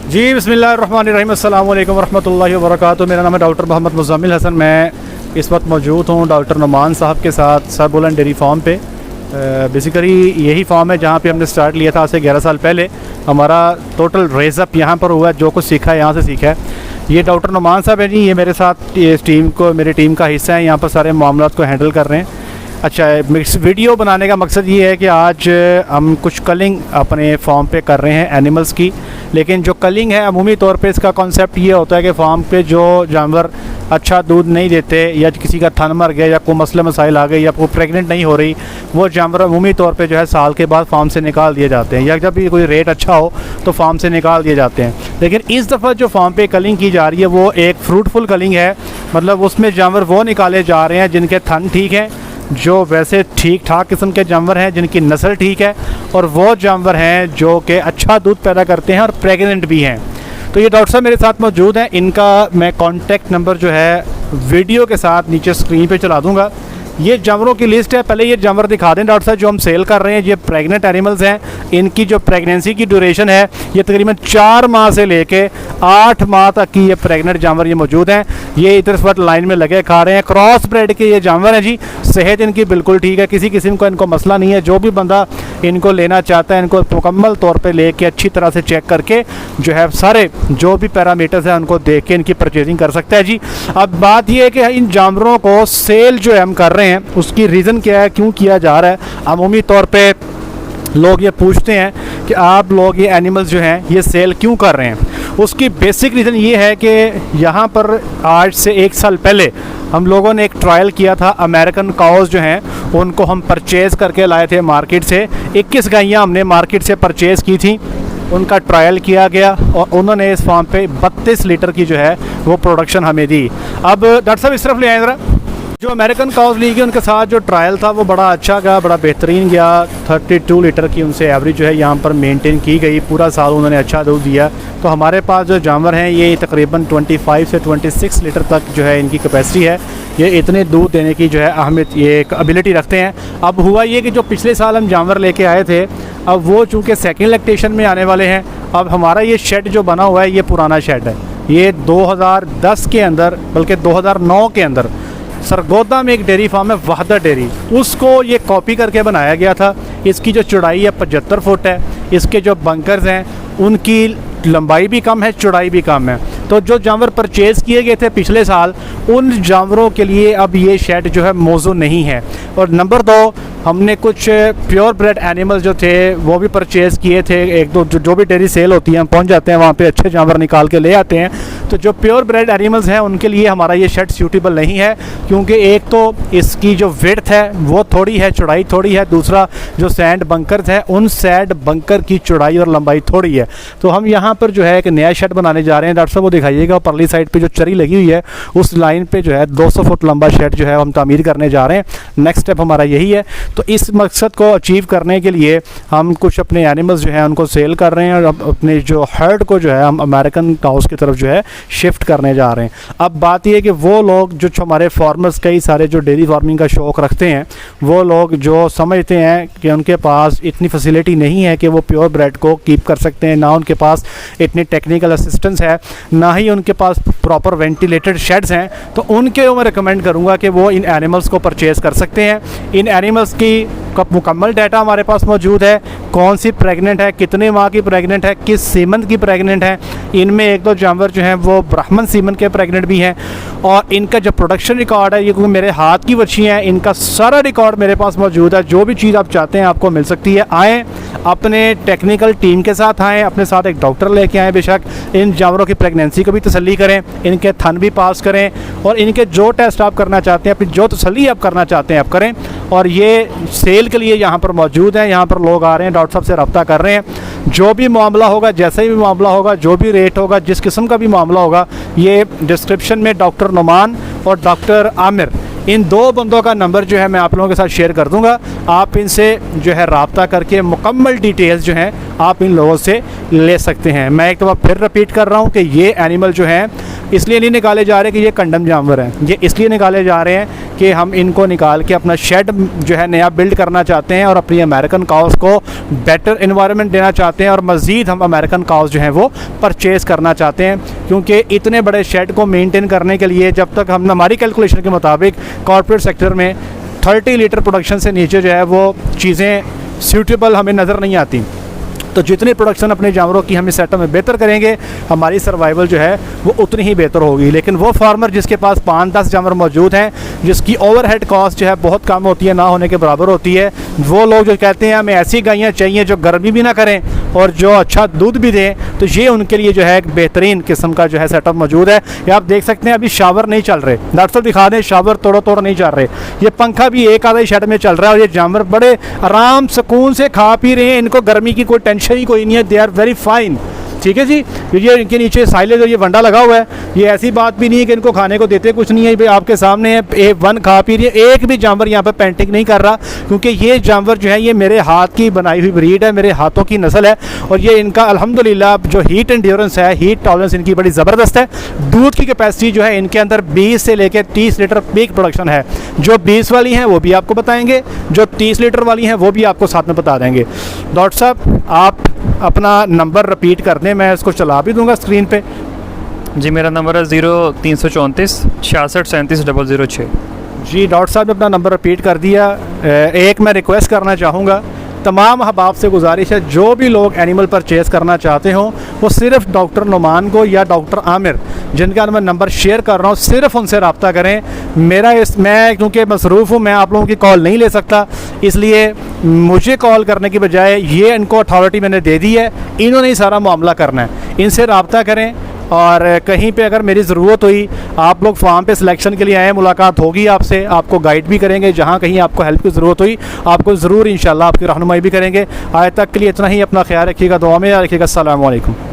जी बिस्मिल्लाहिर्रहमानिर्रहीम, अस्सलाम वालेकुम वरहमतुल्लाहि वबरकातुहू। मेरा नाम है डॉक्टर मोहम्मद मुज़्ज़म्मिल हसन। मैं इस वक्त मौजूद हूँ डॉक्टर नुमान साहब के साथ सरबुलंद डेयरी फार्म पे। बेसिकली यही फार्म है जहाँ पे हमने स्टार्ट लिया था आज से 11 साल पहले। हमारा टोटल रेज़अप यहाँ पर हुआ है, जो कुछ सीखा है यहाँ से सीखा है। ये डॉक्टर नुमान साहब है जी, ये मेरे साथ मेरी टीम का हिस्सा है, यहाँ पर सारे मामलात को हैंडल कर रहे हैं। अच्छा, मिक्स वीडियो बनाने का मकसद ये है कि आज हम कुछ कलिंग अपने फार्म पे कर रहे हैं एनिमल्स की। लेकिन जो कलिंग है अमूमी तौर पे इसका कॉन्सेप्ट ये होता है कि फार्म पे जो जानवर अच्छा दूध नहीं देते या किसी का थन मर गया या कोई मसले मसाइल आ गए या कोई प्रेग्नेंट नहीं हो रही, वो जानवर अमूमी तौर पे जो है साल के बाद फार्म से निकाल दिए जाते हैं, या जब भी कोई रेट अच्छा हो तो फार्म से निकाल दिए जाते हैं। लेकिन इस दफ़ा जो फार्म पे कलिंग की जा रही है वो एक फ्रूटफुल कलिंग है। मतलब उसमें जानवर वो निकाले जा रहे हैं जिनके थन ठीक हैं, जो वैसे ठीक ठाक किस्म के जानवर हैं, जिनकी नस्ल ठीक है, और वो जानवर हैं जो कि अच्छा दूध पैदा करते हैं और प्रेग्नेंट भी हैं। तो ये डॉक्टर साहब मेरे साथ मौजूद हैं। इनका मैं कॉन्टैक्ट नंबर जो है वीडियो के साथ नीचे स्क्रीन पे चला दूँगा। ये जानवरों की लिस्ट है। पहले ये जानवर दिखा दें डॉक्टर साहब जो हम सेल कर रहे हैं। ये प्रेग्नेंट एनिमल्स हैं। इनकी जो प्रेगनेंसी की ड्यूरेशन है ये तकरीबन 4 माह से लेके 8 माह तक की ये प्रेग्नेंट जानवर ये मौजूद हैं। ये इधर इस वक्त लाइन में लगे खा रहे हैं। क्रॉस ब्रेड के ये जानवर हैं जी। सेहत इनकी बिल्कुल ठीक है, किसी किस्म का इनको मसला नहीं है। जो भी बंदा इनको लेना चाहता है इनको मुकम्मल तौर पे लेके अच्छी तरह से चेक करके जो है सारे जो भी पैरामीटर्स हैं उनको देख के इनकी परचेजिंग कर सकता है जी। अब बात ये है कि इन जानवरों को सेल जो है हम कर रहे हैं उसकी रीज़न क्या है, क्यों किया जा रहा है। अमूमी तौर पे लोग ये पूछते हैं कि आप लोग ये एनिमल्स जो हैं ये सेल क्यों कर रहे हैं। उसकी बेसिक रीज़न ये है कि यहाँ पर आज से 1 साल पहले हम लोगों ने एक ट्रायल किया था। अमेरिकन काउज़ जो हैं उनको हम परचेज़ करके लाए थे मार्केट से। 21 गायें हमने मार्केट से परचेज़ की थी, उनका ट्रायल किया गया और उन्होंने इस फार्म पे 32 लीटर की जो है वो प्रोडक्शन हमें दी। अब डॉक्टर साहब इस तरफ ले आए ज़रा। जो अमेरिकन काउज़ ली गई उनके साथ जो ट्रायल था वो बड़ा अच्छा गया, बड़ा बेहतरीन गया। 32 लीटर की उनसे एवरेज जो है यहाँ पर मेंटेन की गई। पूरा साल उन्होंने अच्छा दूध दिया। तो हमारे पास जो जानवर हैं ये तकरीबन 25 से 26 लीटर तक जो है इनकी कैपेसिटी है। ये इतने दूध देने की जो है अहमियत, ये एक एबिलिटी रखते हैं। अब हुआ ये कि जो पिछले साल हम जानवर लेके आए थे, अब वो चूँकि सेकेंड लैक्टेशन में आने वाले हैं। अब हमारा ये शेड जो बना हुआ है ये पुराना शेड है। ये 2010 के अंदर, बल्कि 2009 के अंदर सरगोदा में एक डेयरी फार्म है वहदा डेयरी, उसको ये कॉपी करके बनाया गया था। इसकी जो चौड़ाई है 75 फुट है। इसके जो बंकर्स हैं उनकी लंबाई भी कम है, चौड़ाई भी कम है। तो जो जानवर परचेज़ किए गए थे पिछले साल उन जानवरों के लिए अब ये शेड जो है मौजूद नहीं है। और नंबर 2, हमने कुछ प्योर ब्रेड एनिमल्स जो थे वो भी परचेज़ किए थे। 1-2 जो भी डेयरी सेल होती है हम पहुंच जाते हैं वहाँ पे, अच्छे जानवर निकाल के ले आते हैं। तो जो प्योर ब्रेड एनिमल्स हैं उनके लिए हमारा ये शेड सूटेबल नहीं है, क्योंकि एक तो इसकी जो विड्थ है वो थोड़ी है, चौड़ाई थोड़ी है। दूसरा जो सैंड बंकर्स हैं उन सैंड बंकर की चौड़ाई और लंबाई थोड़ी है। तो हम यहाँ पर जो है एक नया शेड बनाने जा रहे हैं। डॉक्टर साहब वो दिखाइएगा, परली साइड पे जो चरी लगी हुई है उस लाइन पे जो है 200 फुट लंबा शेड जो है हम तामीर करने जा रहे हैं। नेक्स्ट स्टेप हमारा यही है। तो इस मकसद को अचीव करने के लिए हम कुछ अपने एनिमल्स जो हैं उनको सेल कर रहे हैं और अपने जो हर्ड को जो है हम अमेरिकन काउज़ की तरफ जो है शिफ्ट करने जा रहे हैं। अब बात यह है कि वो लोग जो हमारे फार्मर्स कई सारे जो डेयरी फार्मिंग का शौक़ रखते हैं, वो लोग जो समझते हैं कि उनके पास इतनी फैसिलिटी नहीं है कि वो प्योर ब्रेड को कीप कर सकते हैं, ना उनके पास इतनी टेक्निकल असिस्टेंस है, ना ही उनके पास प्रॉपर वेंटिलेटेड शेड्स हैं, तो उनके मैं रिकमेंड करूँगा कि वो इन एनिमल्स को परचेज़ कर सकते हैं। इन एनिमल्स की मुकम्मल डाटा हमारे पास मौजूद है। कौन सी प्रेग्नेंट है, कितने माह की प्रेग्नेंट है, किस सीमन की प्रेग्नेंट है। इनमें 1-2 जानवर जो हैं वो ब्राह्मण सीमन के प्रेग्नेंट भी हैं। और इनका जो प्रोडक्शन रिकॉर्ड है, ये क्योंकि मेरे हाथ की बच्चियाँ हैं, इनका सारा रिकॉर्ड मेरे पास मौजूद है। जो भी चीज़ आप चाहते हैं आपको मिल सकती है। आएँ, अपने टेक्निकल टीम के साथ आएँ, अपने साथ एक डॉक्टर लेके आएँ। बेशक इन जानवरों की प्रेगनेंसी को भी तसल्ली करें, इनके थन भी पास करें, और इनके जो टेस्ट आप करना चाहते हैं, अपनी जो तसल्ली आप करना चाहते हैं आप करें। और ये सेल के लिए यहाँ पर मौजूद हैं। यहाँ पर लोग आ रहे हैं, डॉक्टर साहब से रब्ता कर रहे हैं। जो भी मामला होगा, जैसे भी मामला होगा, जो भी रेट होगा, जिस किस्म का भी मामला होगा, ये डिस्क्रिप्शन में डॉक्टर नुमान और डॉक्टर आमिर, इन 2 बंदों का नंबर जो है मैं आप लोगों के साथ शेयर कर दूंगा। आप इनसे जो है रब्ता करके मुकम्मल डिटेल्स जो हैं आप इन लोगों से ले सकते हैं। मैं एक दफ़ा फिर रिपीट कर रहा हूँ कि ये एनिमल जो हैं इसलिए नहीं निकाले जा रहे कि ये कंडम जानवर हैं। ये इसलिए निकाले जा रहे हैं कि हम इनको निकाल के अपना शेड जो है नया बिल्ड करना चाहते हैं और अपनी अमेरिकन काउस को बेटर इन्वायरमेंट देना चाहते हैं और मज़ीद हम अमेरिकन काउस जो हैं वो परचेज़ करना चाहते हैं, क्योंकि इतने बड़े शेड को मेंटेन करने के लिए जब तक हम हमारी कैलकुलेशन के मुताबिक कॉर्पोरेट सेक्टर में 30 लीटर प्रोडक्शन से नीचे जो है वो चीज़ें सूटेबल हमें नज़र नहीं आती। तो जितनी प्रोडक्शन अपने जानवरों की हम इस सेटअप में बेहतर करेंगे, हमारी सर्वाइवल जो है वो उतनी ही बेहतर होगी। लेकिन वो फार्मर जिसके पास 5-10 जानवर मौजूद हैं, जिसकी ओवरहेड कॉस्ट जो है बहुत कम होती है, ना होने के बराबर होती है, वो लोग जो कहते हैं हमें ऐसी गायें चाहिए जो गर्मी भी ना करें और जो अच्छा दूध भी दें, तो ये उनके लिए जो है एक बेहतरीन किस्म का जो है सेटअप मौजूद है। ये आप देख सकते हैं अभी शावर नहीं चल रहे, डॉक्टर साहब दिखा दें, शावर तोड़ नहीं चल रहे, ये पंखा भी एक आधा शेड में चल रहा है और ये जानवर बड़े आराम सुकून से खा पी रहे हैं, इनको गर्मी की कोई टेंशन ही कोई नहीं है, दे आर वेरी फाइन। ठीक है जी, ये इनके नीचे साइलेज और ये वंडा लगा हुआ है, ये ऐसी बात भी नहीं है कि इनको खाने को देते कुछ नहीं है, भाई आपके सामने है, A1 खा पी रही है, एक भी जानवर यहाँ पे पेंटिंग नहीं कर रहा, क्योंकि ये जानवर जो है ये मेरे हाथ की बनाई हुई ब्रीड है, मेरे हाथों की नस्ल है और ये इनका अल्हम्दुलिल्लाह जो हीट एंड्योरेंस है, हीट टॉलरेंस इनकी बड़ी ज़बरदस्त है। दूध की कैपेसिटी जो है इनके अंदर 20 से लेकर 30 लीटर पीक प्रोडक्शन है। जो 20 वाली हैं वो भी आपको बताएंगे, जो 30 लीटर वाली हैं वो भी आपको साथ में बता देंगे। डॉक्टर साहब आप अपना नंबर रिपीट कर दें, मैं इसको चला भी दूंगा स्क्रीन पे। जी मेरा नंबर है 0334 66 37 006। जी डॉक्टर साहब ने अपना नंबर रिपीट कर दिया। एक मैं रिक्वेस्ट करना चाहूँगा, तमाम अहबाब से गुजारिश है, जो भी लोग एनिमल परचेज़ करना चाहते हों वो सिर्फ़ डॉक्टर नुमान को या डॉक्टर आमिर, जिनका मैं नंबर शेयर कर रहा हूँ, सिर्फ उनसे रब्ता करें। मैं क्योंकि मसरूफ़ हूँ, मैं आप लोगों की कॉल नहीं ले सकता, इसलिए मुझे कॉल करने की बजाय ये इनको अथॉरिटी मैंने दे दी है, इन्होंने ही सारा मामला करना है, इनसे रब्ता करें। और कहीं पे अगर मेरी ज़रूरत हुई, आप लोग फार्म पे सिलेक्शन के लिए आए, मुलाकात होगी आपसे, आपको गाइड भी करेंगे, जहाँ कहीं आपको हेल्प की ज़रूरत हुई आपको ज़रूर इंशाल्लाह आपकी रहनुमाई भी करेंगे। आज तक के लिए इतना ही, अपना ख्याल रखिएगा, दुआ में याद रखिएगा। अस्सलामु अलैकुम।